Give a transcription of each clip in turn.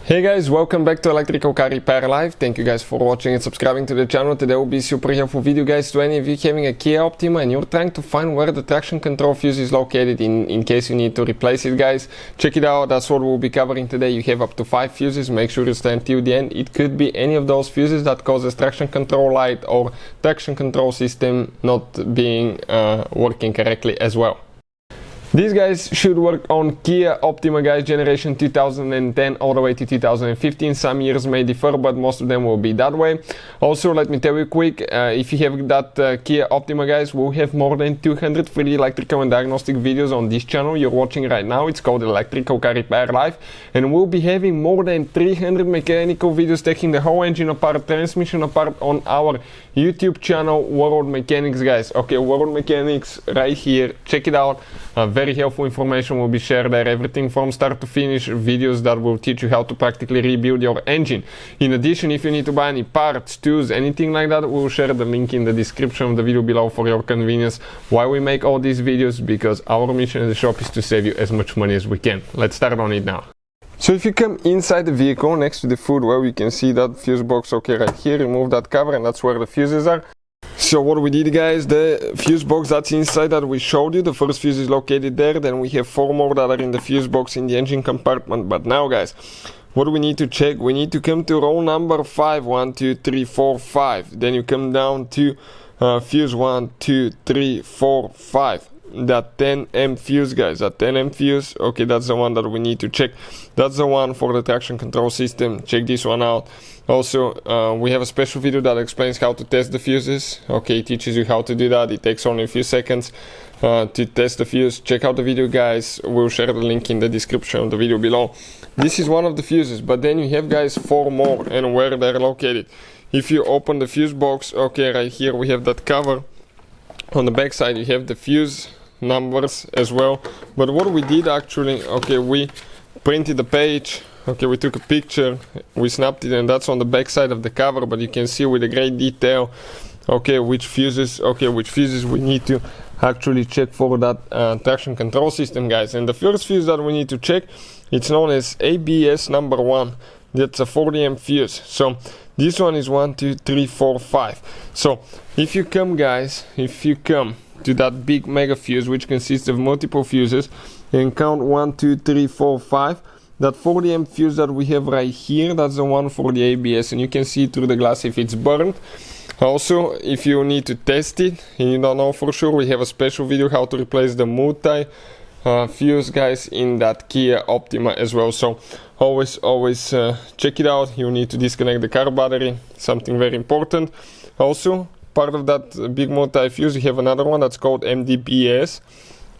Hey guys, welcome back to Electrical Car Repair Live. Thank you guys for watching and subscribing to the channel. Today will be a super helpful video, guys, to any of you having a Kia Optima and you're trying to find where the traction control fuse is located in case you need to replace it, guys. Check it out, that's what we'll be covering today. You have up to 5 fuses, make sure you stay until the end. It could be any of those fuses that causes traction control light or traction control system not being working correctly as well. These guys should work on Kia Optima, guys, generation 2010 all the way to 2015. Some years may differ, but most of them will be that way. Also, let me tell you quick, if you have that Kia Optima, guys, we'll have more than 200 free electrical and diagnostic videos on this channel you're watching right now. It's called Electrical Car Repair Live. And we'll be having more than 300 mechanical videos taking the whole engine apart, transmission apart on our YouTube channel, World Mechanics, guys. Okay, World Mechanics right here. Check it out. Very helpful information will be shared there, everything from start to finish, videos that will teach you how to practically rebuild your engine. In addition, if you need to buy any parts, tools, anything like that, we'll share the link in the description of the video below for your convenience. Why we make all these videos? Because our mission in the shop is to save you as much money as we can. Let's start on it now. So if you come inside the vehicle next to the footwell, you can see that fuse box, okay, right here. Remove that cover and that's where the fuses are. So what we did, guys, the fuse box that's inside that we showed you, the first fuse is located there. Then we have 4 more that are in the fuse box in the engine compartment. But now, guys, what do we need to check? We need to come to row number 5, 1, 2, 3, 4, 5. Then you come down to fuse 1, 2, 3, 4, 5. That 10M fuse, guys, that 10M fuse, okay, that's the one that we need to check. That's the one for the traction control system. Check this one out. Also, we have a special video that explains how to test the fuses. Okay, it teaches you how to do that. It takes only a few seconds to test the fuse. Check out the video, guys. We'll share the link in the description of the video below. This is one of the fuses, but then you have, guys, 4 more and where they're located. If you open the fuse box, okay, right here we have that cover. On the back side you have the fuse numbers as well. But what we did actually, okay, we printed the page, okay, we took a picture, we snapped it, and that's on the back side of the cover. But you can see with a great detail, okay, which fuses we need to actually check for that traction control system, guys. And the first fuse that we need to check, it's known as ABS number 1. That's a 40M fuse. So this one is 1, 2, 3, 4, 5. So if you come, guys, to that big mega fuse, which consists of multiple fuses, and count 1, 2, 3, 4, 5, that 40M fuse that we have right here, that's the one for the ABS, and you can see through the glass if it's burned. Also, if you need to test it and you don't know for sure, we have a special video how to replace the multi fuse, guys, in that Kia Optima as well. So always check it out. You need to disconnect the car battery, something very important. Also, part of that big multi fuse, you have another one that's called MDPS,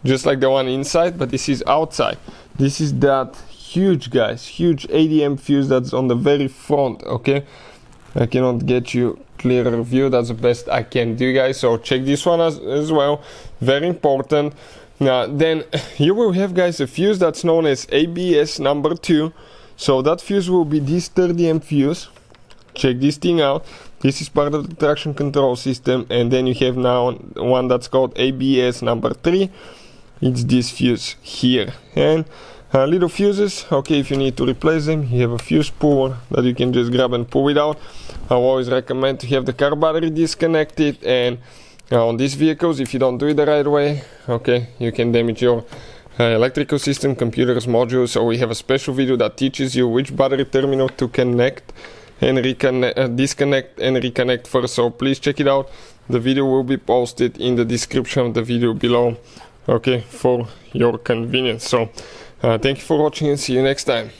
just like the one inside, but this is outside. This is that huge, guys, huge 80M fuse that's on the very front. Okay, I cannot get you clearer view, that's the best I can do, guys. So check this one as well, very important. Now then you will have, guys, a fuse that's known as ABS number 2. So that fuse will be this 30M fuse. Check this thing out. This is part of the traction control system. And then you have now one that's called ABS number 3. It's this fuse here. And little fuses, okay, if you need to replace them, you have a fuse puller that you can just grab and pull it out. I always recommend to have the car battery disconnected, and on these vehicles, if you don't do it the right way, okay, you can damage your electrical system, computers, modules. So we have a special video that teaches you which battery terminal to connect and disconnect and reconnect first. So please check it out. The video will be posted in the description of the video below, okay, for your convenience. So thank you for watching and see you next time.